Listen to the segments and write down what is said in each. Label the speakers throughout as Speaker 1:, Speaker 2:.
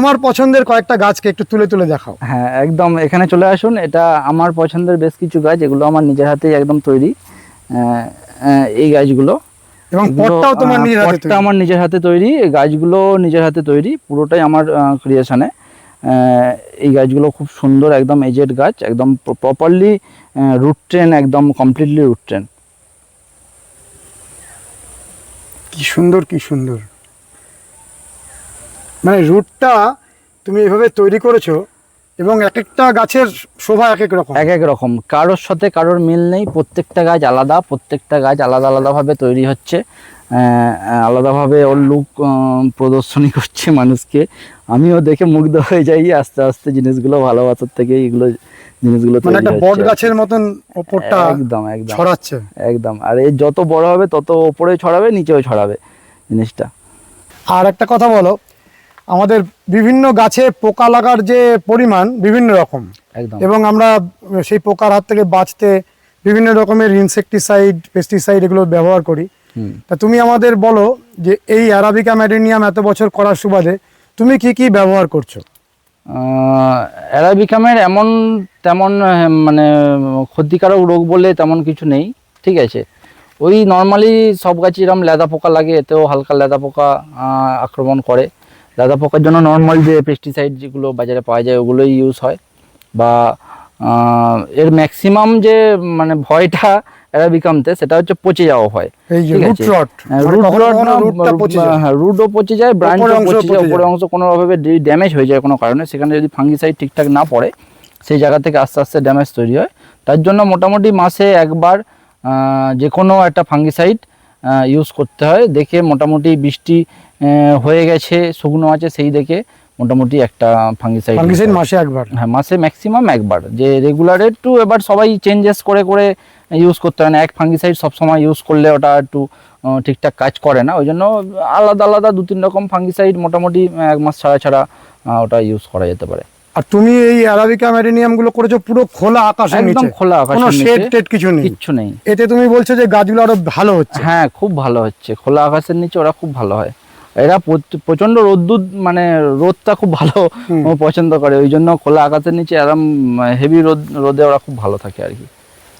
Speaker 1: তোমার পছন্দের কয়েকটা গাছকে একটু তুলে তুলে দেখাও।
Speaker 2: হ্যাঁ একদম, এখানে চলে আসুন। এটা আমার পছন্দের বেশ কিছু গাছ, এগুলো আমার নিজের হাতেই একদম তৈরি। এই গাছগুলো
Speaker 1: এবং পটটাও তোমার নিজের হাতে
Speaker 2: পটটা আমার নিজের হাতে তৈরি, এই গাছগুলো নিজের হাতে তৈরি, পুরোটাই আমার ক্রিয়েশনে। এই গাছগুলো খুব সুন্দর, একদম এজেড গাছ, একদম প্রপারলি রুট ট্রেন, একদম কমপ্লিটলি রুট ট্রেন।
Speaker 1: কি সুন্দর কি সুন্দর, মানে রুটটা তুমি এভাবে তৈরি করেছো এবং এক একটা গাছের শোভা এক এক রকম,
Speaker 2: এক এক রকম, কারোর সাথে কারোর মিল নেই, প্রত্যেকটা গাছ আলাদা, প্রত্যেকটা গাছ আলাদা আলাদাভাবে তৈরি হচ্ছে, আলাদাভাবে ওর লুক প্রদর্শনী করছে মানুষকে। আমিও দেখে মুগ্ধ হয়ে যাই আস্তে আস্তে, জিনিসগুলো ভালোবাসার থেকে এইগুলো জিনিসগুলো
Speaker 1: মানে একটা বট গাছের মতন ওপরটা
Speaker 2: একদম একদম
Speaker 1: ছড়াচ্ছে
Speaker 2: একদম। আর এই যত বড় হবে তত ওপরে ছড়াবে, নিচেও ছড়াবে জিনিসটা।
Speaker 1: আর একটা কথা বলো, আমাদের বিভিন্ন গাছে পোকা লাগার যে পরিমাণ বিভিন্ন রকম,
Speaker 2: একদম
Speaker 1: এবং আমরা সেই পোকার হাত থেকে বাঁচতে বিভিন্ন রকমের ইনসেকটিসাইড, পেস্টিসাইড এগুলো ব্যবহার করি। তা তুমি আমাদের বলো যে এই অ্যারাবিকা ম্যাডেনিয়াম এত বছর করার সুবাদে তুমি কি কি ব্যবহার করছো?
Speaker 2: অ্যারাবিকামের এমন তেমন মানে ক্ষতিকারক রোগ বলে তেমন কিছু নেই, ঠিক আছে। ওই নর্মালি সব গাছে এরকম লেদা পোকা লাগে, এতেও হালকা লেদা পোকা আক্রমণ করে। লেদা পোকার জন্য নর্মাল যে পেস্টিসাইড যেগুলো বাজারে পাওয়া যায় ওগুলোই ইউজ হয়। বা এর ম্যাক্সিমাম যে মানে ভয়টা অ্যারাবিকামতে, সেটা হচ্ছে পচে যাওয়া ভয়, ঠিক আছে। রুটও পচে যায়, ব্রাঞ্চও পচে যায়, উপরের অংশ কোনোভাবে ড্যামেজ হয়ে যায় কোনো কারণে, সেখানে যদি ফাঙ্গিসাইড ঠিকঠাক না পড়ে সেই জায়গা থেকে আস্তে আস্তে ড্যামেজ তৈরি হয়। তার জন্য মোটামুটি মাসে একবার যে কোনো একটা ফাঙ্গিসাইড ইউজ করতে হয়। দেখে মোটামুটি বৃষ্টি হয়ে গেছে, শুকনো আছে, সেই দেখে মোটামুটি একটা ফাঙ্গিসাইড
Speaker 1: মাসে একবার,
Speaker 2: হ্যাঁ মাসে ম্যাক্সিমাম একবার। যে রেগুলার একটু এবার সবাই চেঞ্জেস করে করে ইউজ করতে হয় না, এক ফাঙ্গিসাইড সবসময় ইউজ করলে ওটা একটু ঠিকঠাক কাজ করে না, ওই জন্য আলাদা আলাদা 2-3 রকম ফাঙ্গিসাইড মোটামুটি এক মাস ছাড়া ছাড়া ওটা ইউজ করা যেতে পারে।
Speaker 1: আর তুমি এই অ্যারাবিকা ম্যাডেনিয়াম গুলো করেছো পুরো খোলা আকাশের নিচে,
Speaker 2: একদম খোলা আকাশের
Speaker 1: কোনো
Speaker 2: নিচে,
Speaker 1: শেড টেড কিছু নেই,
Speaker 2: কিচ্ছু নেই।
Speaker 1: এতে তুমি বলছো যে গাছগুলো আরো ভালো হচ্ছে?
Speaker 2: হ্যাঁ খুব ভালো হচ্ছে, খোলা আকাশের নিচে ওরা খুব ভালো হয়। এরা প্রচন্ড রোদ্দুর, মানে রোদটা খুব ভালো পছন্দ করে, ওই জন্য খোলা আকাশের নিচে এরকম হেভি রোদে ওরা খুব ভালো থাকে আর কি।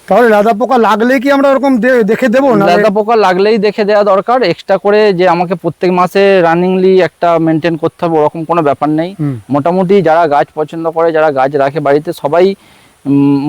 Speaker 1: তাহলে লেদা পোকা লাগলেই কি আমরা ওরকম দেখে দেবো?
Speaker 2: লেদা পোকা লাগলেই দেখে দেওয়া দরকার, এক্সট্রা করে যে আমাকে প্রত্যেক মাসে রানিংলি একটা মেনটেন করতে হবে ওরকম কোনো ব্যাপার নেই। মোটামুটি যারা গাছ পছন্দ করে, যারা গাছ রাখে বাড়িতে, সবাই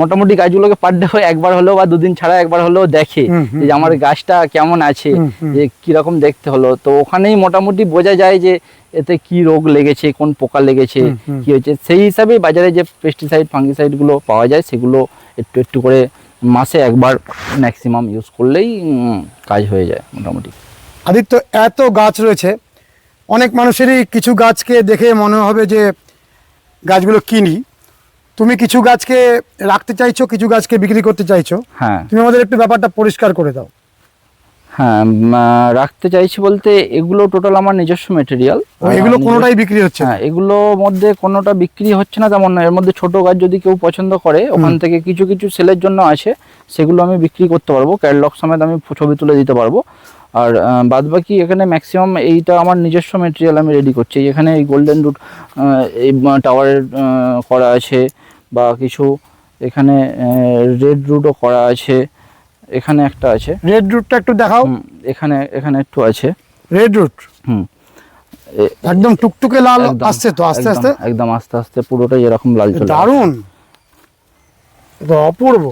Speaker 2: মোটামুটি গাছগুলোকে পার ডে একবার হলেও বা 2 দিন ছাড়া একবার হলেও দেখে যে আমার গাছটা কেমন আছে, যে কিরকম দেখতে হলো। তো ওখানেই মোটামুটি বোঝা যায় যে এতে কি রোগ লেগেছে, কোন পোকা লেগেছে, কি হয়েছে। সেই হিসাবে বাজারে যে পেস্টিসাইড ফাঙ্গিসাইডগুলো পাওয়া যায় সেগুলো একটু একটু করে মাসে একবার ম্যাক্সিমাম ইউজ করলেই কাজ হয়ে যায় মোটামুটি।
Speaker 1: আদিত্য, এত গাছ রয়েছে, অনেক মানুষেরই কিছু গাছকে দেখে মনে হবে যে গাছগুলো কিনি, তুমি কিছু গাছকে রাখতে চাইছো, কিছু গাছকে বিক্রি করতে চাইছো।
Speaker 2: হ্যাঁ
Speaker 1: তুমি আমাদের একটু ব্যাপারটা পরিষ্কার করে দাও।
Speaker 2: হ্যাঁ রাখতে চাইছি বলতে এগুলো টোটাল আমার নিজস্ব মেটেরিয়াল,
Speaker 1: এগুলো কোনোটাই বিক্রি হচ্ছে?
Speaker 2: হ্যাঁ এগুলোর মধ্যে কোনোটা বিক্রি হচ্ছে না তেমন না। এর মধ্যে ছোট গাছ যদি কেউ পছন্দ করে, ওখান থেকে কিছু কিছু সেলের জন্য আছে, সেগুলো আমি বিক্রি করতে পারবো, ক্যাটালগ সমেত আমি ছবি তুলে দিতে পারবো। আর বাদবাকি এখানে ম্যাক্সিমাম এইটা আমার নিজস্ব মেটেরিয়াল আমি রেডি করছি। এখানে এই গোল্ডেন রুট এই টাওয়ারের করা আছে, বা কিছু এখানে রেড রুটও করা আছে, এখানে একটা আছে।
Speaker 1: রেড রুটটা একটু দেখাও।
Speaker 2: এখানে এখানে একটু আছে
Speaker 1: রেড রুট, একদম টুকটুকে লাল আসছে তো আস্তে আস্তে,
Speaker 2: একদম আস্তে আস্তে পুরোটাই এরকম লাল চলে।
Speaker 1: দারুণ, অপূর্ব,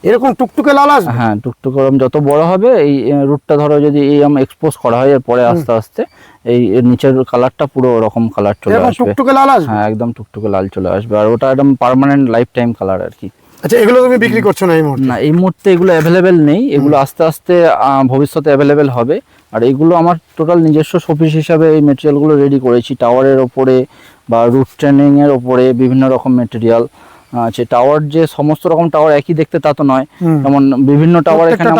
Speaker 1: এরকম টুকটুকে লাল আসবে?
Speaker 2: হ্যাঁ টুকটুকে যত বড় হবে, এই রুটটা ধরো যদি এই এক্সপোজ করা হয়, এরপরে আস্তে আস্তে এই নিচের কালারটা পুরো ওরকম কালার চলে আসবে,
Speaker 1: টুকটুকে লাল আসবে।
Speaker 2: হ্যাঁ একদম টুকটুকে লাল চলে আসবে, আর ওটা একদম পার্মানেন্ট লাইফ টাইম কালার আর কি।
Speaker 1: আচ্ছা, এগুলো তুমি বিক্রি করছো না এই মুহূর্তে?
Speaker 2: না, এই মুহূর্তে এগুলো অ্যাভেলেবেল নেই, এগুলো আস্তে আস্তে ভবিষ্যতে অ্যাভেলেবেল হবে। আর এগুলো আমার টোটাল নিজস্ব শোপিস হিসাবে এই মেটেরিয়ালগুলো রেডি করেছি। টাওয়ারের ওপরে বা রুট ট্রেনিংয়ের ওপরে বিভিন্ন রকম মেটেরিয়াল আছে। টাওয়ার যে সমস্ত রকম টাওয়ার একই দেখতে তা তো নয়, যেমন বিভিন্ন টাওয়ার এখানে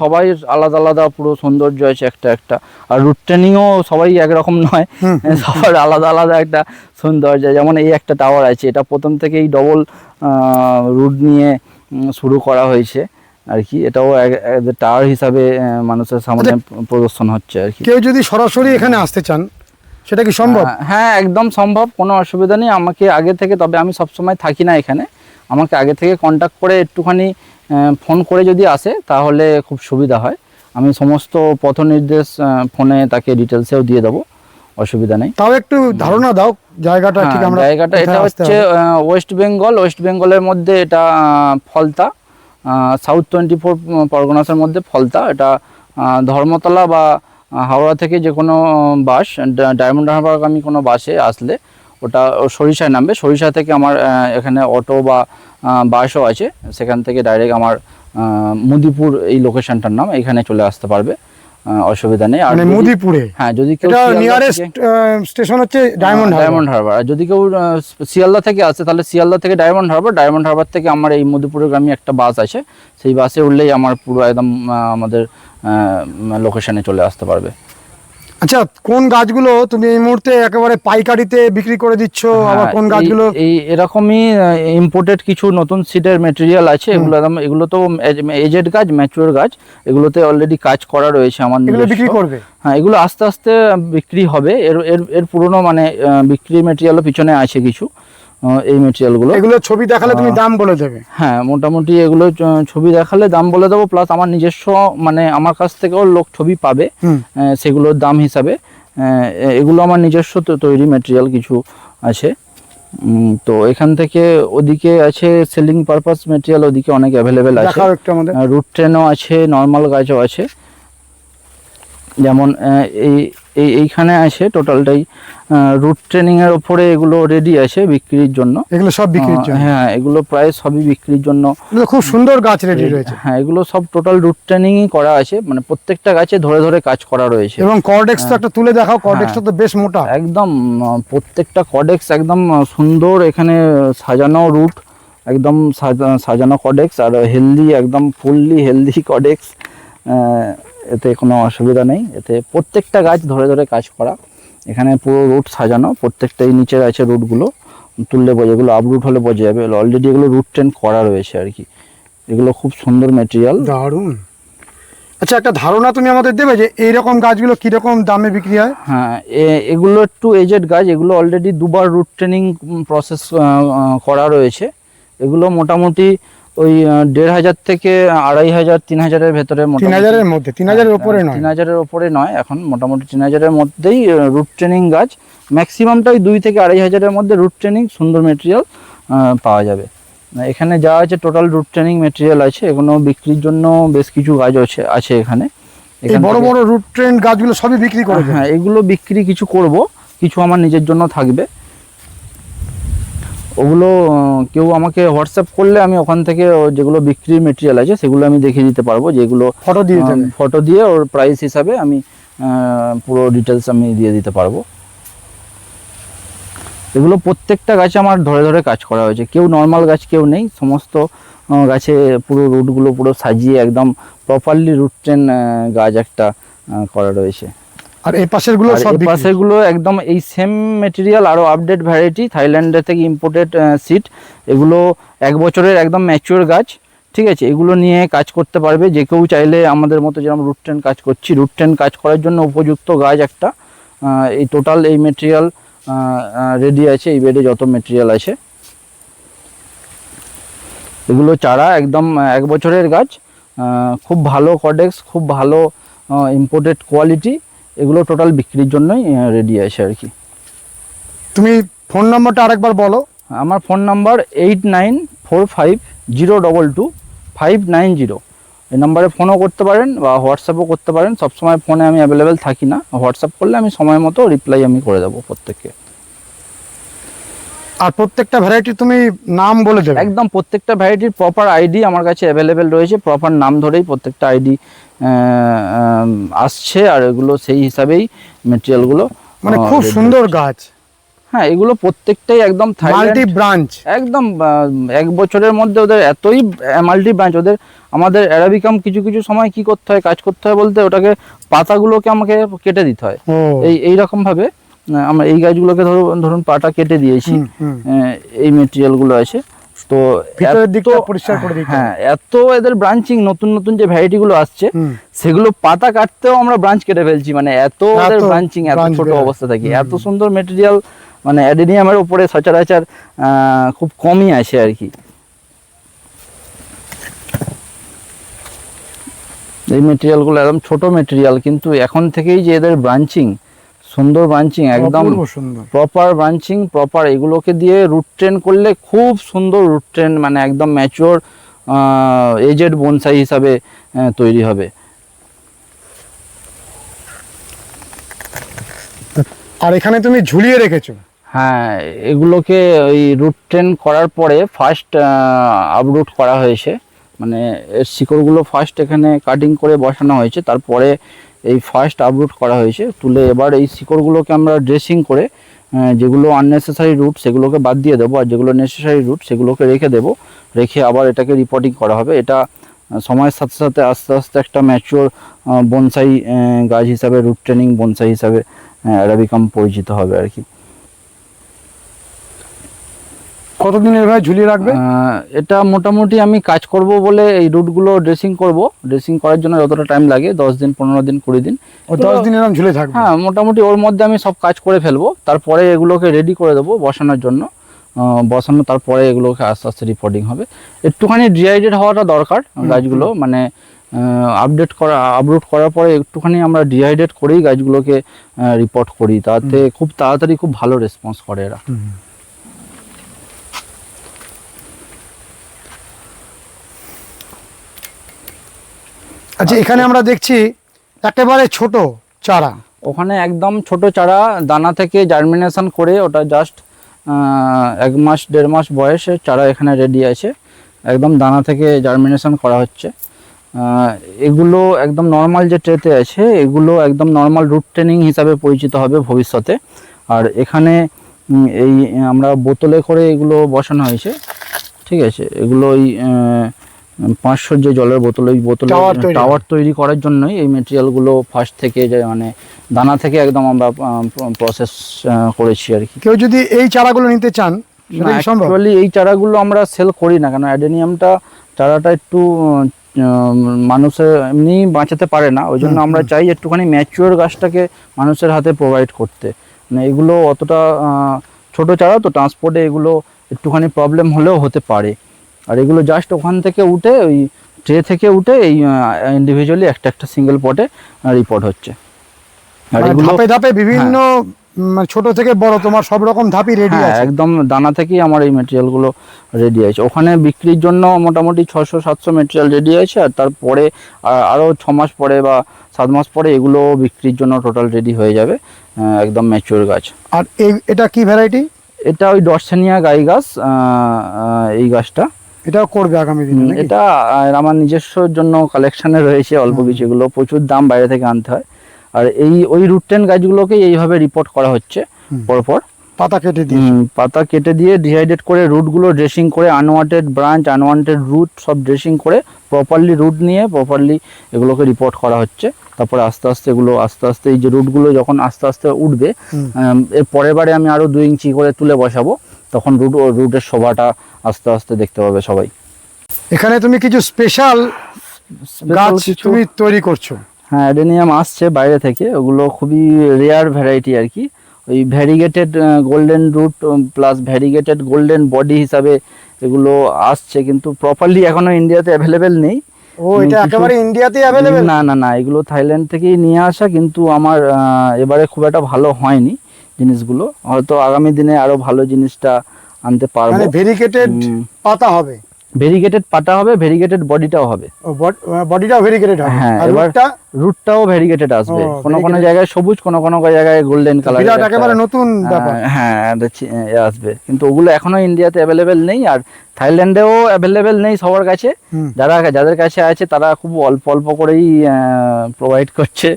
Speaker 2: সবাই আলাদা আলাদা পুরো সৌন্দর্য আছে একটা একটা। আর রুট ট্রেনিংও সবাই একরকম নয়, সবার আলাদা আলাদা একটা সৌন্দর্য। যেমন এই একটা টাওয়ার আছে, এটা প্রথম থেকেই ডবল রুট নিয়ে শুরু করা হয়েছে আর কি। এটাও টাওয়ার হিসাবে মানুষের সামনে প্রদর্শন হচ্ছে আর কি।
Speaker 1: কেউ যদি সরাসরি এখানে আসতে চান, সেটা কি সম্ভব?
Speaker 2: হ্যাঁ একদম সম্ভব, কোনো অসুবিধা নেই। আমাকে আগে থেকে, তবে আমি সবসময় থাকি না এখানে, আমাকে আগে থেকে কন্ট্যাক্ট করে একটুখানি ফোন করে যদি আসে তাহলে খুব সুবিধা হয়। আমি সমস্ত পথ নির্দেশ ফোনে তাকে ডিটেলসেও দিয়ে দেবো, অসুবিধা নেই।
Speaker 1: তাও একটু ধারণা দাও জায়গাটা ঠিক আমরা
Speaker 2: জায়গাটা এটা
Speaker 1: কোথায় আসতে
Speaker 2: হচ্ছে
Speaker 1: হবে?
Speaker 2: ওয়েস্ট বেঙ্গলের মধ্যে এটা ফলতা, সাউথ 24 পরগনাসের মধ্যে ফলতা। এটা ধর্মতলা বা হাওড়া থেকে যে কোনো বাস, ডায়মন্ড হারবারগামী কোনো বাসে আসলে ওটা সরিষায় নামবে। সরিষা থেকে আমার এখানে অটো বা বাসও আছে, সেখান থেকে ডাইরেক্ট আমার মুদিপুর এই লোকেশনটার নাম, এখানে চলে আসতে পারবে, অসুবিধা নেই। আর
Speaker 1: মানে মুদিপুরে?
Speaker 2: হ্যাঁ, যদি কেউ
Speaker 1: এটা নিয়ারেস্ট স্টেশন হচ্ছে ডায়মন্ড
Speaker 2: হারবার। আর যদি কেউ শিয়ালদা থেকে আসে তাহলে শিয়ালদা থেকে ডায়মন্ড হারবার থেকে আমার এই মধুপুরগামী একটা বাস আছে, সেই বাসে উঠলেই আমার পুরো একদম আমাদের লোকেশনে চলে আসতে পারবে।
Speaker 1: আচ্ছা, কোন গাছগুলো তুমি এই মুহূর্তে একেবারে পাইকারিতে বিক্রি করে দিচ্ছ, আবার কোন গাছগুলো?
Speaker 2: এই এরকমই ইম্পোর্টেড কিছু নতুন সিডের মেটেরিয়াল আছে, এগুলো তো এজেড গাছ, ম্যাচিওর গাছ, এগুলোতে অলরেডি কাজ করা রয়েছে আমার
Speaker 1: এগুলো বিক্রি
Speaker 2: নিজস্ব।
Speaker 1: করবে?
Speaker 2: হ্যাঁ, এগুলো আস্তে আস্তে বিক্রি হবে। এর পুরনো মানে বিক্রি মেটেরিয়ালও পিছনে আছে কিছু, এই মেটেরিয়ালগুলো।
Speaker 1: এগুলো ছবি দেখালে তুমি দাম বলে দেবে?
Speaker 2: হ্যাঁ, মোটামুটি এগুলো ছবি দেখালে দাম বলে দেবো, প্লাস আমার নিজস্ব মানে আমার কাছ থেকেও লোক ছবি পাবে সেগুলোর দাম হিসাবে। এগুলো আমার নিজস্ব তৈরি মেটেরিয়াল কিছু আছে। তো এখান থেকে ওদিকে আছে সেলিং পারপাস মেটেরিয়াল, ওদিকে অনেক অ্যাভেলেবেল আছে।
Speaker 1: দেখাও একটু আমাদের।
Speaker 2: রুট ট্রেনও আছে, নর্মাল গাছও আছে। যেমন এইখানে আছে টোটালটাই রুট ট্রেনিং এর উপরে, এগুলো রেডি আছে বিক্রির জন্য।
Speaker 1: এগুলো সব বিক্রির জন্য?
Speaker 2: হ্যাঁ, এগুলো প্রায় সবই বিক্রির জন্য।
Speaker 1: এগুলো খুব সুন্দর গাছ রেডি রয়েছে।
Speaker 2: হ্যাঁ, এগুলো সব টোটাল রুট ট্রেনিংই করা আছে, মানে প্রত্যেকটা গাছে ধরে ধরে কাজ করা রয়েছে।
Speaker 1: এবং কর্ডেক্স তো একটা তুলে দেখাও, কর্ডেক্সটা তো বেশ মোটা
Speaker 2: একদম। প্রত্যেকটা কর্ডেক্স একদম সুন্দর, এখানে সাজানো রুট, একদম সাজানো কর্ডেক্স, আর হেলদি, একদম ফুললি হেলদি কর্ডেক্স। এতে কোনো অসুবিধা নেই, এতে প্রত্যেকটা গাছ ধরে ধরে কাজ করা। এখানে পুরো রুট সাজানো, প্রত্যেকটাই নিচে আছে রুটগুলো, তুললে বোঝে, এগুলো আপরুট হলে বোঝা যাবে। অলরেডি এগুলো রুট ট্রেন করা রয়েছে আর কি। এগুলো খুব সুন্দর মেটেরিয়াল।
Speaker 1: দারুণ। আচ্ছা, একটা ধারণা তুমি আমাদের দেবে যে এইরকম গাছগুলো কিরকম দামে বিক্রি হয়?
Speaker 2: হ্যাঁ, এগুলো একটু এজেড গাছ, এগুলো অলরেডি দুবার রুট ট্রেনিং প্রসেস করা রয়েছে। এগুলো মোটামুটি ওই 1500 থেকে 2500, 3000-এর ভেতরে।
Speaker 1: 3000-এর মধ্যে? 3000-এর উপরে নয়?
Speaker 2: 3000-এর উপরে নয়, এখন মোটামুটি 3000-এর মধ্যেই রুট ট্রেনিং গাছ। ম্যাক্সিমামটাই 2 থেকে 2500-এর মধ্যে রুট ট্রেনিং সুন্দর মেটেরিয়াল পাওয়া যাবে। এখানে যা আছে টোটাল রুট ট্রেনিং মেটেরিয়াল আছে, এগুলো বিক্রির জন্য বেশ কিছু গাছ আছে এখানে।
Speaker 1: এই বড় বড় রুট ট্রেন গাছগুলো সবই বিক্রি করে?
Speaker 2: হ্যাঁ, এগুলো বিক্রি কিছু করব, কিছু আমার নিজের জন্য থাকবে। ওগুলো কেউ আমাকে হোয়াটসঅ্যাপ করলে আমি ওখান থেকে যেগুলো বিক্রির মেটেরিয়াল আছে সেগুলো আমি দেখিয়ে দিতে পারবো, যেগুলো ফটো দিয়ে ওর প্রাইস হিসাবে আমি পুরো ডিটেলস আমি দিয়ে দিতে পারবো। এগুলো প্রত্যেকটা গাছে আমার ধরে ধরে কাজ করা হয়েছে, কেউ নর্মাল গাছ কেউ নেই, সমস্ত গাছে পুরো রুটগুলো পুরো সাজিয়ে একদম প্রপারলি রুট ট্রেন গাছ একটা করা রয়েছে।
Speaker 1: আর এই পাশের গুলো সব বিক্রি?
Speaker 2: পাশের গুলো একদম এই সেম মেটেরিয়াল, আরো আপডেট ভ্যারাইটি, থাইল্যান্ড থেকে ইম্পোর্টেড সিড। এগুলো 1 বছরের একদম ম্যাচিওর গাছ, ঠিক আছে। এগুলো নিয়ে কাজ করতে পারবে যে কেউ চাইলে, আমাদের মতো যেরকম রুট ট্রেন কাজ করছি, রুট ট্রেন কাজ করার জন্য উপযুক্ত গাছ একটা। এই টোটাল এই মেটেরিয়াল রেডি আছে, এই বেডে যত মেটেরিয়াল আছে এগুলো চারা একদম 1 বছরের গাছ, খুব ভালো কর্ডেক্স, খুব ভালো ইম্পোর্টেড কোয়ালিটি। এগুলো টোটাল বিক্রির জন্যই রেডি আছে আর কি।
Speaker 1: তুমি ফোন নাম্বারটা আরেকবার বলো।
Speaker 2: আমার ফোন নাম্বার 8945022590। এই নাম্বারে ফোনও করতে পারেন বা হোয়াটসঅ্যাপও করতে পারেন। সবসময় ফোনে আমি অ্যাভেলেবেল থাকি না, হোয়াটসঅ্যাপ করলে আমি সময় মতো রিপ্লাই আমি করে দেবো প্রত্যেককে।
Speaker 1: আর প্রত্যেকটা ভ্যারাইটির তুমি নাম বলে দেবে?
Speaker 2: একদম, প্রত্যেকটা ভ্যারাইটির প্রপার আইডি আমার কাছে অ্যাভেলেবেল রয়েছে, প্রপার নাম ধরেই প্রত্যেকটা আইডি আসছে, আর এগুলো সেই হিসাবেই মেটেরিয়ালগুলো।
Speaker 1: মানে খুব সুন্দর গাছ।
Speaker 2: হ্যাঁ, এগুলো প্রত্যেকটাই একদম
Speaker 1: মাল্টি ব্রাঞ্চ,
Speaker 2: একদম 1 বছরের মধ্যে ওদের এতই মাল্টি ব্রাঞ্চ। ওদের আমাদের অ্যারাবিকাম কিছু কিছু সময় কি করতে হয়, কাজ করতে হয় বলতে, ওটাকে পাতাগুলোকে আমাকে কেটে দিতে হয় এইরকম ভাবে। আমরা এই গাছগুলোকে ধরুন পাটা কেটে দিয়েছি, এই মেটেরিয়ালগুলো আছে। তো
Speaker 1: তো ভিতরের
Speaker 2: এত-
Speaker 1: দিকটা পরিষ্কার করে দিতে হবে।
Speaker 2: হ্যাঁ, এত এদের ব্রাঞ্চিং, নতুন নতুন যে ভ্যারাইটি গুলো আসছে সেগুলো পাতা কাটতেও আমরা ব্রাঞ্চ কেটে ফেলছি, মানে এত ওদের
Speaker 1: এত
Speaker 2: ব্রাঞ্চিং, এত
Speaker 1: branch
Speaker 2: ছোট
Speaker 1: বেরোয়।
Speaker 2: অবস্থা থাকে, এত সুন্দর মেটেরিয়াল, মানে অ্যাডেনিয়ামের উপরে সচরাচর খুব কমই আসে আর কি। এই মেটেরিয়ালগুলো একদম ছোট মেটেরিয়াল, কিন্তু এখন থেকেই যে এদের ব্রাঞ্চিং, সুন্দর ব্রাঞ্চিং, একদম
Speaker 1: অপূর্ব সুন্দর।
Speaker 2: প্রপার ব্রাঞ্চিং, প্রপার এগুলোকে দিয়ে রুট ট্রেন করলে খুব সুন্দর রুট ট্রেন, মানে একদম ম্যাচিওর এজেড বনসাই হিসাবে তৈরি হবে।
Speaker 1: আর এখানে তুমি ঝুলিয়ে রেখেছো।
Speaker 2: হ্যাঁ, এগুলোকে ওই রুট ট্রেন করার পরে ফার্স্ট আপরুট করা হয়েছে, মানে এর শিকড়গুলো ফার্স্ট এখানে কাটিং করে বসানো হয়েছে, তারপরে এই ফার্স্ট আপরুট করা হয়েছে, তুলে এবার এই শিকড়গুলোকে আমরা ড্রেসিং করে যেগুলো আননেসেসারি রুট সেগুলোকে বাদ দিয়ে দেবো, আর যেগুলো নেসেসারি রুট সেগুলোকে রেখে দেবো, রেখে আবার এটাকে রিপোর্টিং করা হবে। এটা সময়ের সাথে সাথে আস্তে আস্তে একটা ম্যাচিওর বনসাই গাছ হিসাবে, রুট ট্রেনিং বনসাই হিসাবে অ্যারাবিকাম পরিচিত হবে আর কি।
Speaker 1: কতদিন এভাবে ঝুলিয়ে রাখবে?
Speaker 2: এটা মোটামুটি আমি কাজ করব বলে এই রুটগুলো ড্রেসিং করব, ড্রেসিং করার জন্য যতটা টাইম লাগে 10 দিন, 15 দিন, 20 দিন,
Speaker 1: ও 10 দিন এরকম ঝুলে থাকবে?
Speaker 2: হ্যাঁ মোটামুটি ওর মধ্যে আমি সব কাজ করে ফেলবো, তারপরে এগুলোকে রেডি করে দেবো বসানোর জন্য। বসানো তারপরে এগুলোকে আস্তে আস্তে রিপোর্টিং হবে। একটুখানি ডিহাইড্রেট হওয়াটা দরকার গাছগুলো, মানে আপরুট করার পরে একটুখানি আমরা ডিহাইড্রেট করেই গাছগুলোকে রিপোর্ট করি, তাতে খুব তাড়াতাড়ি খুব ভালো রেসপন্স করে এরা।
Speaker 1: আচ্ছা, এখানে আমরা দেখছি একেবারে ছোট চারা।
Speaker 2: ওখানে একদম ছোট চারা, দানা থেকে জার্মিনেশন করে, ওটা জাস্ট 1 মাস 1.5 মাস বয়সে চারা এখানে রেডি আছে, একদম দানা থেকে জার্মিনেশন করা হচ্ছে। এগুলো একদম নর্মাল যে ট্রেতে আছে, এগুলো একদম নর্মাল রুট ট্রেনিং হিসাবে পরিচিত হবে ভবিষ্যতে। আর এখানে এই আমরা বোতলে করে এগুলো বসানো হয়েছে, ঠিক আছে। এগুলো ওই 500 যে জলের বোতল, ওই বোতলে টাওয়ার তৈরি করার জন্যই এই মেটেরিয়ালগুলো ফার্স্ট থেকে, যে মানে দানা থেকে একদম আমরা প্রসেস করেছি আর কি।
Speaker 1: কেউ যদি এই চারাগুলো নিতে চান সেটা কি সম্ভব?
Speaker 2: অ্যাকচুয়ালি এই চারাগুলো আমরা সেল করি না, কারণ অ্যাডেনিয়ামটা চারাটা একটু মানুষের এমনি বাঁচাতে পারে না, ওই জন্য আমরা চাই একটুখানি ম্যাচিওর গাছটাকে মানুষের হাতে প্রোভাইড করতে। মানে এগুলো অতটা ছোট চারা তো, ট্রান্সপোর্টে এগুলো একটুখানি প্রবলেম হলেও হতে পারে। আর এগুলো জাস্ট ওখান থেকে উঠে, ওই ট্রে থেকে উঠে এই ইন্ডিভিজুয়ালি একটা একটা সিঙ্গেল পটে রিপোর্ট হচ্ছে। আর
Speaker 1: মানে
Speaker 2: এগুলো
Speaker 1: ধাপে ধাপে বিভিন্ন মানে ছোট থেকে বড় তোমার সব রকম ধাপই রেডি
Speaker 2: হ্যাঁ,
Speaker 1: আছে।
Speaker 2: একদম দানা থেকেই আমার এই মেটেরিয়ালগুলো রেডি আছে। ওখানে বিক্রির জন্য মোটামুটি 600-700 মেটেরিয়াল রেডি আছে, আর তারপরে আরও 6 মাস পরে বা 7 মাস পরে এগুলো বিক্রির জন্য টোটাল রেডি হয়ে যাবে, একদম ম্যাচিওর গাছ।
Speaker 1: আর এটা কি ভ্যারাইটি?
Speaker 2: এটা ওই ডরসেনিয়া গাই গাছ, এই গাছটা।
Speaker 1: এটাও করবে আগামী দিনে নাকি?
Speaker 2: এটা আমার নিজস্ব জন্য কালেকশনে রয়েছে অল্প কিছু, এগুলো প্রচুর দাম, বাইরে থেকে আনতে হয়। আর ওই রুট টেন গাছগুলোকে এইভাবে রিপোর্ট করা হচ্ছে পরপর,
Speaker 1: পাতা কেটে দিয়ে।
Speaker 2: পাতা কেটে দিয়ে ডিহাইড্রেট করে রুটগুলো ড্রেসিং করে, আনওয়ান্টেড ব্রাঞ্চ, আনওয়ান্টেড রুট সব ড্রেসিং করে প্রপারলি রুট নিয়ে প্রপারলি এগুলোকে রিপোর্ট করা হচ্ছে। তারপরে আস্তে আস্তে এগুলো আস্তে আস্তে এই যে রুটগুলো যখন আস্তে আস্তে উঠবে, এর পরের বারে আমি আরও 2 ইঞ্চি করে তুলে বসাবো, তখন রুটের শোভাটা আস্তে আস্তে দেখতে পাবে সবাই।
Speaker 1: এখানে তুমি কিছু স্পেশাল গাছ তুমি তৈরি করছো।
Speaker 2: হ্যাঁ, অ্যাডেনিয়াম আসছে বাইরে থেকে, ওগুলো খুবই রেয়ার ভ্যারাইটি আর কি। ওই variegated golden root plus variegated golden body হিসাবে এগুলো আসছে, কিন্তু প্রপারলি এখনো ইন্ডিয়াতে অ্যাভেলেবেল নেই।
Speaker 1: ও, এটা একেবারে ইন্ডিয়াতেই অ্যাভেলেবেল?
Speaker 2: না না না, এগুলো থাইল্যান্ড থেকেই নিয়ে আসা, কিন্তু আমার এবারে খুব একটা ভালো হয়নি জিনিসগুলো। হয়তো আগামী দিনে আরো ভালো জিনিসটা আনতে পারবো।
Speaker 1: মানে ভেরিগেটেড পাতা হবে?
Speaker 2: ভেরিগেটেড পাতা হবে, ভেরিগেটেড বডিটাও হবে।
Speaker 1: বডিটাও ভেরিগেটেড হবে?
Speaker 2: হ্যাঁ,
Speaker 1: আর
Speaker 2: এবার রুটটাও ভেরিগেটেড আসবে, কোনো কোনো জায়গায় সবুজ, কোনো কোনো জায়গায় গোল্ডেন কালার,
Speaker 1: বিরাট একেবারে নতুন ব্যাপার।
Speaker 2: হ্যাঁ আসবে, কিন্তু ওগুলো এখনো ইন্ডিয়াতে অ্যাভেলেবেল নেই, আর থাইল্যান্ডেও অ্যাভেলেবেল নেই সবার কাছে। যাদের কাছে আছে তারা খুব অল্প অল্প করেই প্রোভাইড করছে,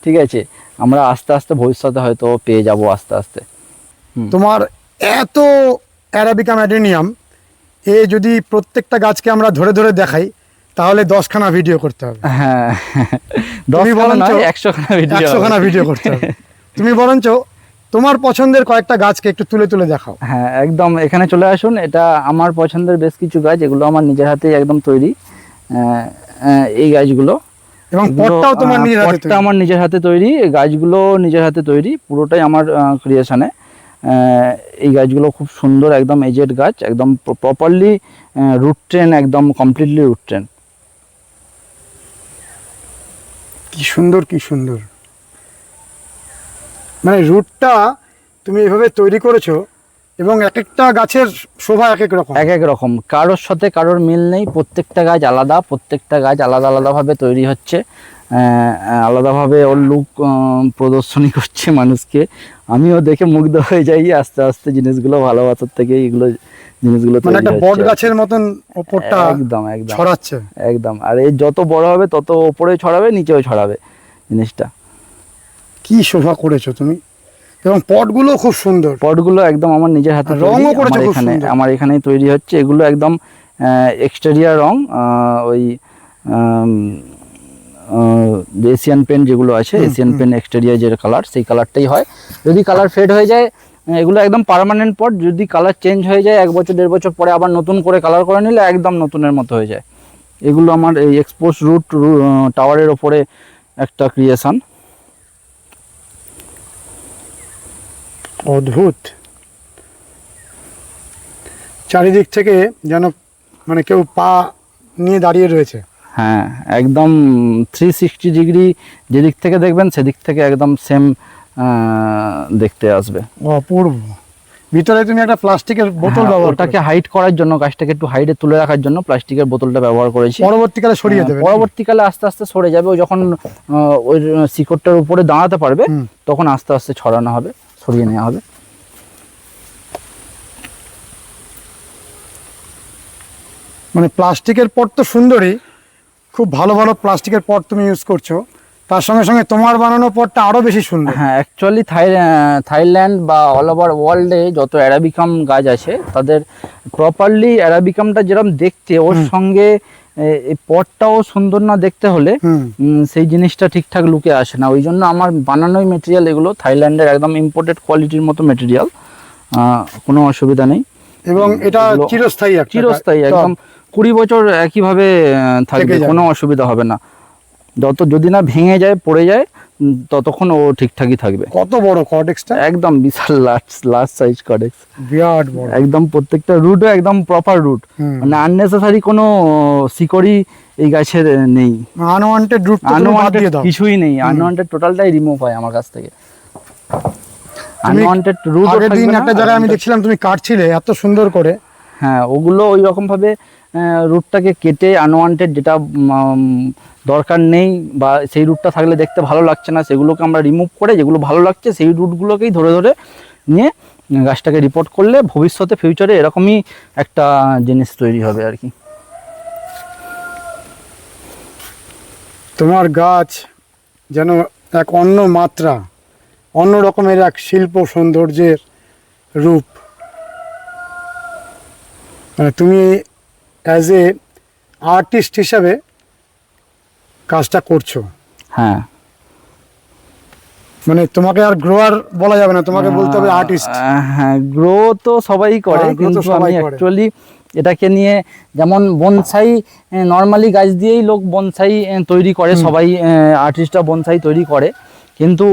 Speaker 2: ঠিক আছে। আমরা আস্তে আস্তে ভবিষ্যতে হয়তো পেয়ে যাব আস্তে আস্তে।
Speaker 1: তোমার এত অ্যারাবিকা ম্যাডেনিয়াম, যদি প্রত্যেকটা গাছকে আমরা ধরে ধরে দেখাই তাহলে 10খানা ভিডিও করতে হবে।
Speaker 2: হ্যাঁ, 10 খানা নয়, 100 খানা ভিডিও,
Speaker 1: 100খানা ভিডিও করতে হবে। তুমি বরঞ্চ তোমার পছন্দের কয়েকটা গাছকে একটু তুলে তুলে দেখাও।
Speaker 2: হ্যাঁ, একদম এখানে চলে আসুন। এটা আমার পছন্দের বেশ কিছু গাছ, এগুলো আমার নিজের হাতেই একদম তৈরি। এই গাছগুলো,
Speaker 1: এবং
Speaker 2: এগুলো,
Speaker 1: পটটাও তোমার নিজের হাতে
Speaker 2: পটটা আমার নিজের হাতে তৈরি, এই গাছগুলো নিজের হাতে তৈরি, পুরোটাই আমার ক্রিয়েশনে। এই গাছগুলো খুব সুন্দর, একদম এজেড গাছ, একদম প্রপারলি রুট ট্রেন, একদম কমপ্লিটলি রুট ট্রেন।
Speaker 1: কি সুন্দর, কি সুন্দর। মানে রুটটা তুমি এভাবে তৈরি করেছো এবং এক একটা গাছের শোভা এক এক রকম।
Speaker 2: এক এক রকম, কারোর সাথে কারোর মিল নেই, প্রত্যেকটা গাছ আলাদা, প্রত্যেকটা গাছ আলাদা আলাদাভাবে তৈরি হচ্ছে, আলাদাভাবে ওর লুক প্রদর্শনী করছে মানুষকে। আমিও দেখে মুগ্ধ হয়ে যাই, আস্তে আস্তে জিনিসগুলো ভালোবাসার থেকে এগুলো জিনিসগুলো
Speaker 1: মানে
Speaker 2: তৈরি
Speaker 1: একটা
Speaker 2: হচ্ছে
Speaker 1: বট
Speaker 2: আর কি।
Speaker 1: গাছের মতন ওপরটা
Speaker 2: একদম একদম
Speaker 1: ছড়াচ্ছে।
Speaker 2: একদম, আর এই যত বড় হবে তত ওপরে ছড়াবে, নিচেও ছড়াবে জিনিসটা।
Speaker 1: কি শোভা করেছো তুমি, এবং পটগুলো খুব সুন্দর।
Speaker 2: পটগুলো একদম আমার নিজের হাতে
Speaker 1: আর
Speaker 2: তৈরি,
Speaker 1: রঙও করেছো
Speaker 2: আমার
Speaker 1: খুব
Speaker 2: এখানে
Speaker 1: সুন্দর।
Speaker 2: আমার এখানেই তৈরি হচ্ছে। এগুলো একদম এক্সটেরিয়ার রং, ওই এশিয়ান পেন্ট যেগুলো আছে, এশিয়ান পেন্ট এক্সটেরিয়ার যে কালার, সেই কালারটাই হয়। যদি কালার ফেড হয়ে যায়, এগুলো একদম পার্মানেন্ট পট। যদি কালার চেঞ্জ হয়ে যায় 1 বছর 1.5 বছর পরে আবার নতুন করে কালার করে নিলে একদম নতুনের মতো হয়ে যায়। এগুলো আমার এই এক্সপোজ রুট টাওয়ারের ওপরে একটা ক্রিয়েশন।
Speaker 1: অদ্ভুত, চারিদিক থেকে যেন মানে কেউ পা নিয়ে দাঁড়িয়ে রয়েছে।
Speaker 2: হ্যাঁ, একদম 360 ডিগ্রি যেদিক থেকে দেখবেন সেদিক থেকে একদম সেম দেখতে আসবে।
Speaker 1: অপূর্ব। ভিতরে তুমি একটা প্লাস্টিকের বোতল ব্যবহার
Speaker 2: ওটাকে হাইড করার জন্য, গাছটাকে একটু হাইডে তুলে রাখার জন্য প্লাস্টিকের বোতলটা ব্যবহার করেছি।
Speaker 1: পরবর্তীকালে সরিয়ে দেবে।
Speaker 2: পরবর্তীকালে আস্তে আস্তে সরে যাবে, ও যখন ওই শিকড়টার উপরে দাঁড়াতে পারবে তখন আস্তে আস্তে ছড়ানো হবে, সরিয়ে নেওয়া হবে।
Speaker 1: মানে প্লাস্টিকের পট তো সুন্দরই, খুব ভালো ভালো প্লাস্টিকের পট তুমি ইউজ করছো, তার সঙ্গে সঙ্গে তোমার বানানো পটটা আরো বেশি সুন্দর।
Speaker 2: হ্যাঁ, অ্যাকচুয়ালি থাইল্যান্ড বা অল ওভার ওয়ার্ল্ডে যত অ্যারাবিকাম গাছ আছে তাদের প্রপারলি অ্যারাবিকামটা যেরকম দেখতে, ওর সঙ্গে এই পটটাও সুন্দর না দেখতে হলে সেই জিনিসটা ঠিকঠাক লুকে আসে না। ওই জন্য আমার বানানোই মেটেরিয়াল এগুলো থাইল্যান্ডের একদম ইম্পোর্টেড কোয়ালিটির মতো মেটেরিয়াল, কোনো অসুবিধা নেই।
Speaker 1: এবং এটা
Speaker 2: এগুলো
Speaker 1: চিরস্থায়ী,
Speaker 2: চিরস্থায়ী, একদম 20 বছর একইভাবে থাকবে, কোনো অসুবিধা হবে না। যদি না ভেঙে যায়, পড়ে যায়, ততক্ষণ ও ঠিকঠাকই থাকবে।
Speaker 1: কত বড় কর্ডেক্সটা, একদম
Speaker 2: একদম বিশাল লার্জ সাইজ কর্ডেক্স,
Speaker 1: বিরাট বড়।
Speaker 2: একদম প্রত্যেকটা রুটও একদম প্রপার রুট, মানে আননেসেসারি কোনো শিকড়ই এই গাছের নেই।
Speaker 1: আনওয়ান্টেড রুট তো তুমি বাদ দিয়ে দাও,
Speaker 2: কিছুই নেই, আনওয়ান্টেড টোটালটাই রিমুভ হয় আমার কাছ থেকে। আনওয়ান্টেড রুট
Speaker 1: আগের দিন একটা জায়গায় আমি দেখছিলাম তুমি কাটছিলে এত সুন্দর করে।
Speaker 2: হ্যাঁ, ওগুলো ওই রকম ভাবে রুটটাকে কেটে আনওয়ান্টেড যেটা দরকার নেই বা সেই রুটটা থাকলে দেখতে ভালো লাগছে না, সেগুলোকে আমরা রিমুভ করে যেগুলো ভালো লাগছে সেই রুটগুলোকেই ধরে ধরে নিয়ে গাছটাকে রিপোর্ট করলে ভবিষ্যতে ফিউচারে এরকমই একটা জিনিস তৈরি হবে আর কি।
Speaker 1: তোমার গাছ যেন এক অন্য মাত্রা, অন্য রকমের এক শিল্প সৌন্দর্যের রূপ। মানে তুমি অ্যাজ এ আর্টিস্ট হিসাবে কাজটা করছো।
Speaker 2: হ্যাঁ,
Speaker 1: মানে তোমাকে আর গ্রোয়ার বলা যাবে না, তোমাকে বলতে হবে আর্টিস্ট।
Speaker 2: হ্যাঁ, গ্রো তো সবাই করে,
Speaker 1: grow তো
Speaker 2: কিন্তু
Speaker 1: সবাই
Speaker 2: আমি
Speaker 1: করে।
Speaker 2: অ্যাকচুয়ালি এটাকে নিয়ে, যেমন বনসাই নর্মালি গাছ দিয়েই লোক বনসাই তৈরি করে, সবাই আর্টিস্টরা বনসাই তৈরি করে, কিন্তু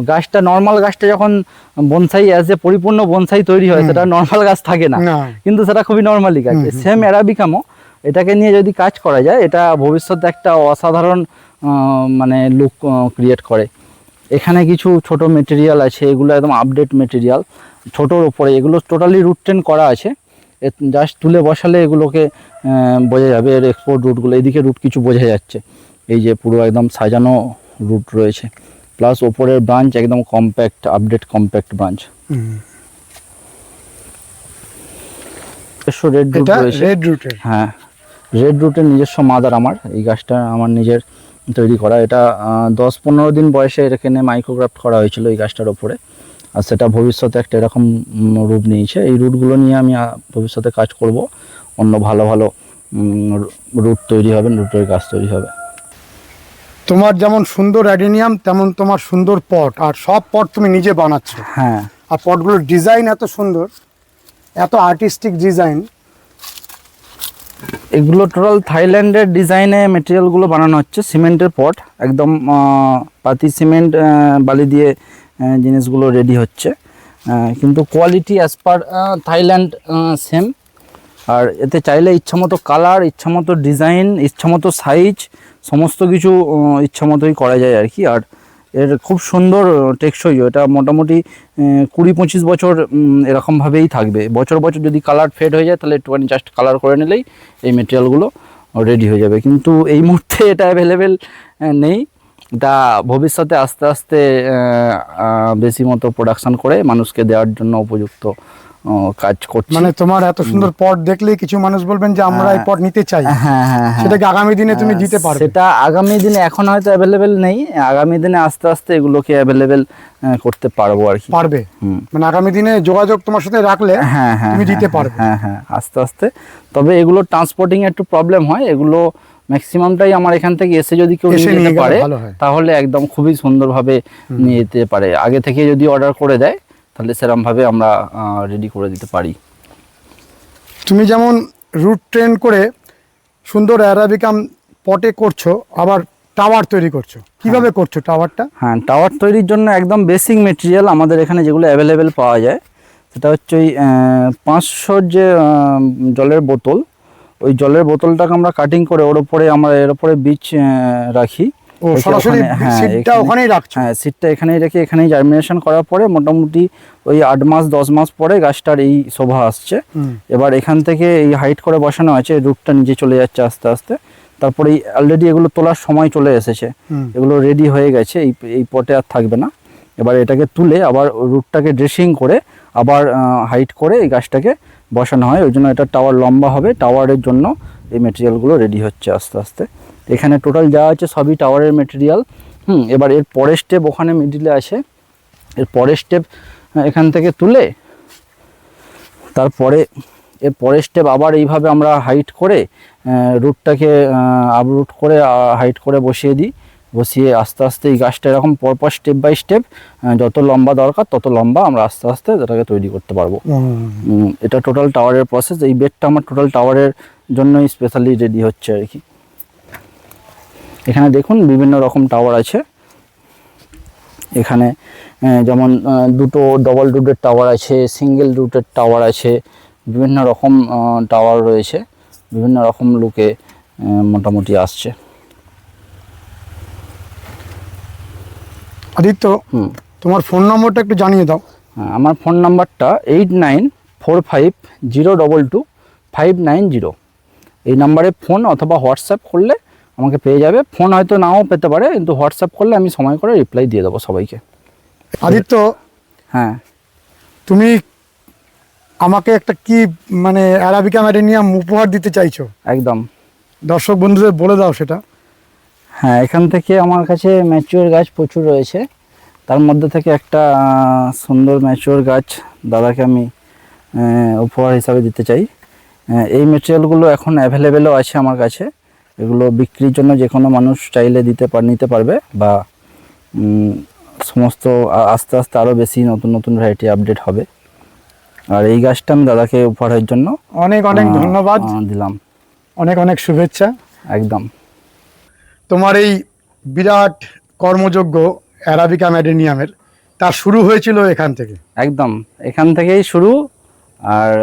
Speaker 2: গাছটা নর্মাল গাছটা যখন বনসাই অ্যাজ এ পরিপূর্ণ বনসাই তৈরি হয়, সেটা নর্মাল গাছ থাকে না, কিন্তু সেটা খুবই নর্মালি গাছ। সেম অ্যারাবিকামও এটাকে নিয়ে যদি কাজ করা যায়, এটা ভবিষ্যতে একটা অসাধারণ মানে লুক ক্রিয়েট করে। এখানে কিছু ছোট মেটেরিয়াল আছে, এগুলো একদম আপডেট মেটেরিয়াল, ছোটোর ওপরে এগুলো টোটালি রুট ট্রেন করা আছে। জাস্ট তুলে বসালে এগুলোকে বোঝা যাবে, এর এক্সপোর্ট রুটগুলো, এদিকে রুট কিছু বোঝা যাচ্ছে, এই যে পুরো একদম সাজানো রুট রয়েছে, প্লাস ওপরের ব্রাঞ্চ একদম compact, update compact branch. Red root রয়েছে, হ্যাঁ, রেড রুটের নিজস্ব মাদার আমার, এই গাছটা আমার নিজের তৈরি করা। এটা 10-15 দিন বয়সে এখানে মাইক্রোগ্রাফট করা হয়েছিল এই গাছটার ওপরে, আর সেটা ভবিষ্যতে একটা এরকম রূপ নিয়েছে। এই রুটগুলো নিয়ে আমি ভবিষ্যতে কাজ করব, অন্য ভালো ভালো রুট তৈরি হবে, রুটের গাছ তৈরি হবে।
Speaker 1: তোমার যেমন সুন্দর অ্যাডেনিয়াম তেমন তোমার সুন্দর পট, আর সব পট তুমি নিজে বানাচ্ছো।
Speaker 2: হ্যাঁ,
Speaker 1: আর পটগুলোর ডিজাইন এত সুন্দর, এত আর্টিস্টিক ডিজাইন।
Speaker 2: এগুলো টোটাল থাইল্যান্ডের ডিজাইনে মেটেরিয়ালগুলো বানানো হচ্ছে, সিমেন্টের পট, একদম পাতি সিমেন্ট বালি দিয়ে জিনিসগুলো রেডি হচ্ছে, কিন্তু quality as per Thailand same. আর এতে চাইলে ইচ্ছামতো কালার, ইচ্ছামতো ডিজাইন, ইচ্ছামতো সাইজ, সমস্ত কিছু ইচ্ছামতোই করা যায় আর কি। আর এর খুব সুন্দর টেকসই, এটা মোটামুটি 20-25 বছর এরকমভাবেই থাকবে। বছর বছর যদি কালার ফেড হয়ে যায় তাহলে একটুখানি জাস্ট কালার করে নিলেই এই মেটেরিয়ালগুলো রেডি হয়ে যাবে। কিন্তু এই মুহূর্তে এটা অ্যাভেলেবেল নেই, এটা ভবিষ্যতে আস্তে আস্তে বেশি মতো প্রোডাকশন করে মানুষকে দেওয়ার জন্য উপযুক্ত কাজ করছে।
Speaker 1: মানে তোমার এত সুন্দর পট দেখলেই কিছু মানুষ বলবেন যে আমরা এই পট নিতে চাই।
Speaker 2: হ্যাঁ হ্যাঁ হ্যাঁ,
Speaker 1: সেটাকে আগামী দিনে তুমি দিতে পারবে?
Speaker 2: সেটা আগামী দিনে, এখন হয়তো অ্যাভেলেবেল নেই, আগামী দিনে আস্তে আস্তে এগুলোকে অ্যাভেলেবেল করতে পারবো আর কি।
Speaker 1: পারবে, মানে আগামী দিনে যোগাযোগ তোমার সাথে রাখলে
Speaker 2: হ্যাঁ হ্যাঁ
Speaker 1: তুমি দিতে পারবে।
Speaker 2: হ্যাঁ হ্যাঁ, আস্তে আস্তে। তবে এগুলো ট্রান্সপোর্টিং একটু প্রবলেম হয়, এগুলো ম্যাক্সিমামটাই আমার এখান থেকে এসে যদি কেউ নিয়ে যেতে পারে তাহলে একদম খুবই সুন্দরভাবে নিয়ে যেতে পারে। আগে থেকে যদি অর্ডার করে দেয় তাহলে সেরকমভাবে আমরা রেডি করে দিতে পারি।
Speaker 1: তুমি যেমন রুট ট্রেন করে সুন্দর অ্যারাবিকাম পটে করছো, আবার টাওয়ার তৈরি করছো, কিভাবে করছো টাওয়ারটা?
Speaker 2: হ্যাঁ, টাওয়ার তৈরির জন্য একদম বেসিক মেটেরিয়াল আমাদের এখানে যেগুলো অ্যাভেলেবেল পাওয়া যায়, সেটা হচ্ছে ওই 500 যে জলের বোতল, ওই জলের বোতলটাকে আমরা কাটিং করে ওর উপরে আমরা এর উপরে বীজ রাখি।
Speaker 1: ও সরাসরি সিডটা ওখানেই রাখছো?
Speaker 2: হ্যাঁ, সিডটা এখানেই রেখে এখানেই জার্মিনেশন করার পরে মোটামুটি ওই 8 মাস 10 মাস পরে গাছটার এই শোভা আসছে। এবার এখান থেকে এই হাইট করে বসানো আছে, রুটটা নিচে চলে যাচ্ছে আস্তে আস্তে। তারপরে অলরেডি এগুলো তোলার সময় চলে এসেছে, এগুলো রেডি হয়ে গেছে, এই পটে আর থাকবে না। এবার এটাকে তুলে আবার রুটটাকে ড্রেসিং করে আবার হাইট করে এই গাছটাকে বসানো হয়, ওই জন্য এটা টাওয়ার লম্বা হবে। টাওয়ারের জন্য এই মেটেরিয়ালগুলো রেডি হচ্ছে আস্তে আস্তে। এখানে টোটাল যা আছে সবই টাওয়ারের মেটেরিয়াল। এবার এর পরের স্টেপ ওখানে মিডিলে আছে, এর পরের স্টেপ এখান থেকে তুলে তারপরে এর পরের স্টেপ আবার এইভাবে আমরা হাইট করে রুটটাকে আপরুট করে হাইট করে বসিয়ে দিই। বসিয়ে আস্তে আস্তে এই গাছটা এরকম পরপর স্টেপ বাই স্টেপ যত লম্বা দরকার তত লম্বা আমরা আস্তে আস্তে এটাকে তৈরি করতে পারবো। এটা টোটাল টাওয়ারের প্রসেস। এই বেডটা আমার টোটাল টাওয়ারের জন্যই স্পেশালি রেডি হচ্ছে আর কি। এখানে দেখুন বিভিন্ন রকম টাওয়ার আছে, এখানে যেমন দুটো ডবল রুটের টাওয়ার আছে, সিঙ্গেল রুটের টাওয়ার আছে, বিভিন্ন রকম টাওয়ার রয়েছে, বিভিন্ন রকম লুকে মোটামুটি আসছে।
Speaker 1: আদিত্য, তোমার ফোন নম্বরটা একটু জানিয়ে দাও।
Speaker 2: আমার ফোন নাম্বারটা 8945022590। এই নাম্বারে ফোন অথবা হোয়াটসঅ্যাপ করলে আমাকে পেয়ে যাবে। ফোন হয়তো নাও পেতে পারে, কিন্তু হোয়াটসঅ্যাপ করলে আমি সময় করে রিপ্লাই দিয়ে দেবো সবাইকে।
Speaker 1: আদিত্য,
Speaker 2: হ্যাঁ,
Speaker 1: তুমি আমাকে একটা কি মানে অ্যারাবিকা ম্যাডেনিয়াম উপহার দিতে চাইছো?
Speaker 2: একদম।
Speaker 1: দর্শক বন্ধুদের বলে দাও সেটা।
Speaker 2: হ্যাঁ, এখান থেকে আমার কাছে ম্যাচিওর গাছ প্রচুর রয়েছে, তার মধ্যে থেকে একটা সুন্দর ম্যাচিওর গাছ দাদাকে আমি উপহার হিসাবে দিতে চাই। এই মেটেরিয়ালগুলো এখন অ্যাভেলেবেলও আছে আমার কাছে, এগুলো বিক্রির জন্য যে কোনো মানুষ চাইলে নিতে পারবে, বা সমস্ত আস্তে আস্তে আরও বেশি নতুন নতুন ভ্যারাইটি আপডেট হবে। আর এই গাছটা আমি দাদাকে উপহারের জন্য
Speaker 1: অনেক অনেক ধন্যবাদ
Speaker 2: দিলাম,
Speaker 1: অনেক অনেক শুভেচ্ছা।
Speaker 2: একদম।
Speaker 1: তোমার এই বিরাট কর্মযজ্ঞ অ্যারাবিকা ম্যাডেনিয়ামের, তার শুরু হয়েছিল এখান থেকে?
Speaker 2: একদম, এখান থেকেই শুরু। আর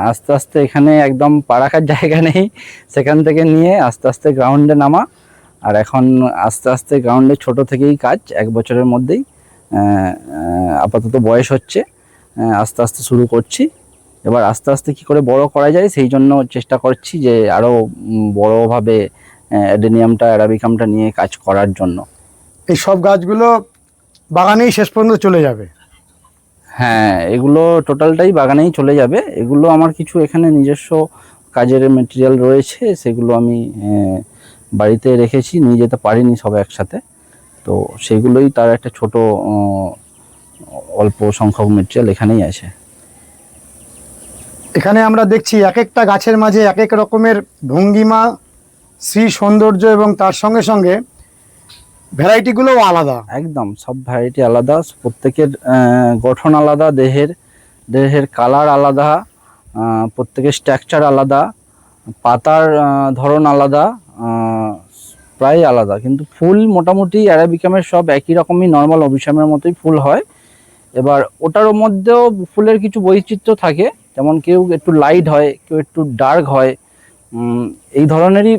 Speaker 2: আস্তে আস্তে এখানে একদম পা রাখার জায়গা নেই, সেখান থেকে নিয়ে আস্তে আস্তে গ্রাউন্ডে নামা। আর এখন আস্তে আস্তে গ্রাউন্ডে ছোট থেকেই কাজ, 1 বছরের মধ্যেই আপাতত বয়স হচ্ছে, আস্তে আস্তে শুরু করছি। এবার আস্তে আস্তে কি করে বড় করা যায় সেই জন্য চেষ্টা করছি, যে আরও বড়োভাবে অ্যাডেনিয়ামটা অ্যারাবিকামটা নিয়ে কাজ করার জন্য।
Speaker 1: এই সব গাছগুলো বাগানেই শেষ পর্যন্ত চলে যাবে?
Speaker 2: হ্যাঁ, এগুলো টোটালটাই বাগানেই চলে যাবে। এগুলো আমার কিছু এখানে নিজস্ব কাজের মেটেরিয়াল রয়েছে, সেগুলো আমি বাড়িতে রেখেছি, নিয়ে যেতে পারিনি সব একসাথে, তো সেগুলোই তার একটা ছোট অল্প সংখ্যক মেটেরিয়াল এখানেই আছে।
Speaker 1: এখানে আমরা দেখছি এক একটা গাছের মাঝে এক এক রকমের ভঙ্গিমা, শ্রী সৌন্দর্য, এবং তার সঙ্গে সঙ্গে ভ্যারাইটিগুলোও আলাদা।
Speaker 2: একদম সব ভ্যারাইটি আলাদা, প্রত্যেকের গঠন আলাদা, দেহের কালার আলাদা, প্রত্যেকের স্ট্রাকচার আলাদা, পাতার ধরন আলাদা, প্রায় আলাদা, কিন্তু ফুল মোটামুটি অ্যারাবিকামের সব একই রকমই নর্মাল অবিশামের মতোই ফুল হয়। এবার ওটার মধ্যেও ফুলের কিছু বৈচিত্র্য থাকে, যেমন কেউ একটু লাইট হয়, কেউ একটু ডার্ক হয়, এই ধরনেরই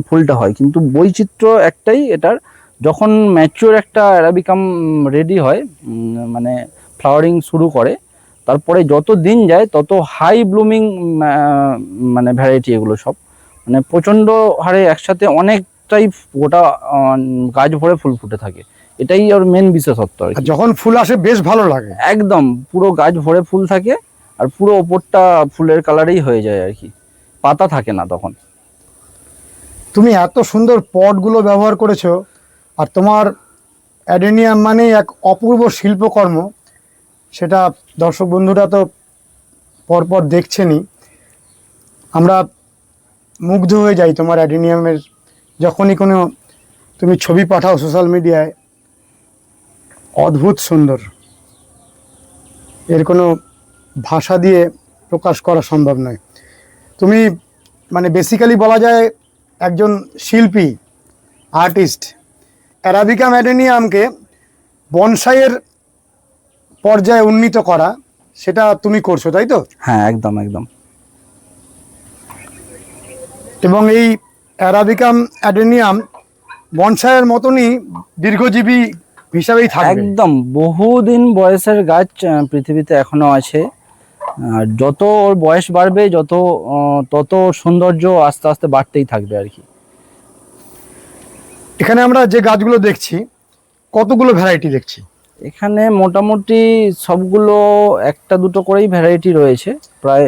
Speaker 2: ফুলটা হয়, কিন্তু বৈচিত্র্য একটাই এটার। যখন ম্যাচিওর একটা অ্যারাবিকাম রেডি হয়, মানে ফ্লাওয়ারিং শুরু করে, তারপরে যত দিন যায় তত হাই ব্লুমিং মানে ভ্যারাইটি এগুলো সব, মানে প্রচণ্ড হারে একসাথে অনেকটাই গোটা গাছ ভরে ফুল ফুটে থাকে, এটাই ওর মেন বিশেষত্ব আর কি।
Speaker 1: আর যখন ফুল আসে বেশ ভালো লাগে।
Speaker 2: একদম পুরো গাছ ভরে ফুল থাকে, আর পুরো ওপরটা ফুলের কালারেই হয়ে যায় আর কি, পাতা থাকে না তখন।
Speaker 1: তুমি এত সুন্দর পটগুলো ব্যবহার করেছো, আর তোমার অ্যাডেনিয়াম মানে এক অপূর্ব শিল্পকর্ম, সেটা দর্শক বন্ধুরা তো পরপর দেখছেনই। আমরা মুগ্ধ হয়ে যাই তোমার অ্যাডেনিয়ামের, যখনই কোনো তুমি ছবি পাঠাও সোশ্যাল মিডিয়ায়, অদ্ভুত সুন্দর, এর কোনো ভাষা দিয়ে প্রকাশ করা সম্ভব নয়। তুমি মানে বেসিক্যালি বলা যায় একজন শিল্পী, আর্টিস্ট। অ্যারাবিকা অ্যাডেনিয়ামকে বনসাইয়ের পর্যায়ে উন্নীত করা, সেটা তুমি করছো, তাই তো?
Speaker 2: হ্যাঁ, একদম একদম।
Speaker 1: এবং এই অ্যারাবিকাম অ্যাডেনিয়াম বনসাইয়ের মতনই দীর্ঘজীবী হিসাবেই থাকবে।
Speaker 2: একদম বহুদিন বয়সের গাছ পৃথিবীতে এখনো আছে, আর যত ওর বয়স বাড়বে তত সৌন্দর্য আস্তে আস্তে বাড়তেই থাকবে আর কি।
Speaker 1: এখানে আমরা যে গাছগুলো দেখছি, কতগুলো ভ্যারাইটি দেখছি?
Speaker 2: এখানে মোটামুটি সবগুলো একটা দুটো করেই ভ্যারাইটি রয়েছে, প্রায়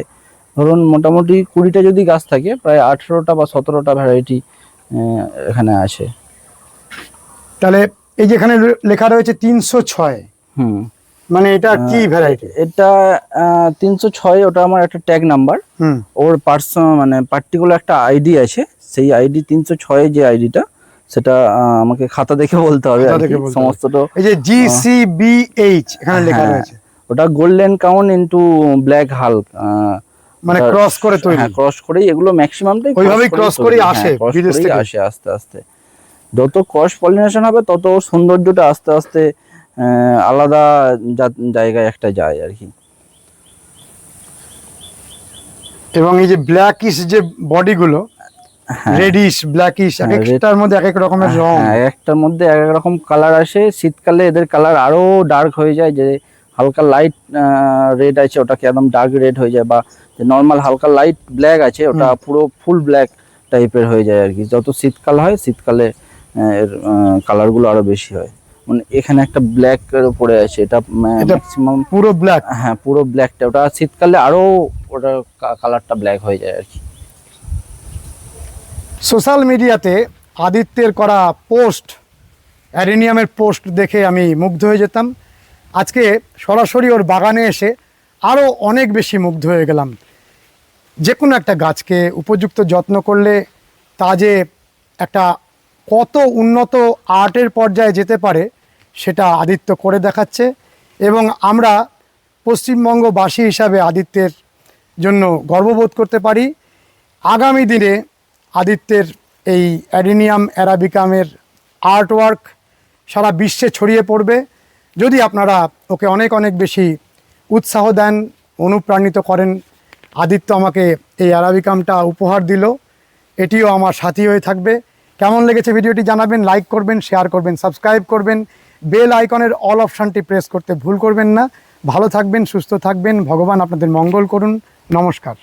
Speaker 2: ধরুন মোটামুটি 20টা যদি গাছ থাকে, প্রায় 18টা বা 17টা ভ্যারাইটি এখানে আছে।
Speaker 1: তাহলে এই যে এখানে লেখা রয়েছে 306, মানে এটা কি ভ্যারাইটি?
Speaker 2: এটা 306, ওটা আমার একটা ট্যাগ নাম্বার। ওর মানে পার্টিকুলার একটা আইডি আছে, সেই আইডি 306, যে আইডিটা সেটা আমাকে খাতা দেখে বলতে হবে আর কি সমস্তটা।
Speaker 1: এই যে GCBH এখানে লেখা রয়েছে,
Speaker 2: ওটা গোল্ডেন কাউন ইনটু ব্ল্যাক হাল্ক,
Speaker 1: মানে ক্রস করে তৈরি।
Speaker 2: হ্যাঁ, ক্রস করেই এগুলো ম্যাক্সিমামটাই
Speaker 1: ওইভাবেই ক্রস করেই আসে, বিদেশ থেকে
Speaker 2: আসে আস্তে আস্তে। যত ক্রস পলিনেশন হবে তত সৌন্দর্যটা আস্তে আস্তে আলাদা জায়গায় একটা যায় আর কি।
Speaker 1: এবং এই যে ব্ল্যাকিশ যে বডিগুলো, রেডিশ ব্ল্যাকিশ, এক একটার মধ্যে এক এক রকমের রং,
Speaker 2: একটার মধ্যে এক এক রকম কালার আসে। শীতকালে এদের কালার আরো ডার্ক হয়ে যায়, যে হালকা লাইট রেড আছে ওটাকে একদম ডার্ক রেড হয়ে যায়, বা যে নর্মাল হালকা লাইট ব্ল্যাক আছে ওটা পুরো ফুল ব্ল্যাক টাইপের হয়ে যায় আর কি। যত শীতকাল হয় শীতকালে এর কালারগুলো আরো বেশি হয়। মানে এখানে একটা ব্ল্যাক এর উপরে আছে, এটা ম্যাক্সিমাম
Speaker 1: পুরো ব্ল্যাক।
Speaker 2: হ্যাঁ, পুরো ব্ল্যাকটা, ওটা শীতকালে আরো ওটা কালারটা ব্ল্যাক হয়ে যায় আর কি।
Speaker 1: সোশ্যাল মিডিয়াতে আদিত্যের করা পোস্ট, অ্যাডেনিয়ামের পোস্ট দেখে আমি মুগ্ধ হয়ে যেতাম। আজকে সরাসরি ওর বাগানে এসে আরও অনেক বেশি মুগ্ধ হয়ে গেলাম। যে কোনো একটা গাছকে উপযুক্ত যত্ন করলে তা যে একটা কত উন্নত আর্টের পর্যায়ে যেতে পারে, সেটা আদিত্য করে দেখাচ্ছে। এবং আমরা পশ্চিমবঙ্গবাসী হিসাবে আদিত্যের জন্য গর্ববোধ করতে পারি। আগামী দিনে আদিত্যের এই অ্যাডেনিয়াম অ্যারাবিকামের আর্টওয়ার্ক সারা বিশ্বে ছড়িয়ে পড়বে, যদি আপনারা ওকে অনেক অনেক বেশি উৎসাহ দেন, অনুপ্রাণিত করেন। আদিত্য আমাকে এই অ্যারাবিকামটা উপহার দিল, এটিও আমার সাথী হয়ে থাকবে। কেমন লেগেছে ভিডিওটি জানাবেন, লাইক করবেন, শেয়ার করবেন, সাবস্ক্রাইব করবেন, বেল আইকনের অল অপশানটি প্রেস করতে ভুল করবেন না। ভালো থাকবেন, সুস্থ থাকবেন, ভগবান আপনাদের মঙ্গল করুন। নমস্কার।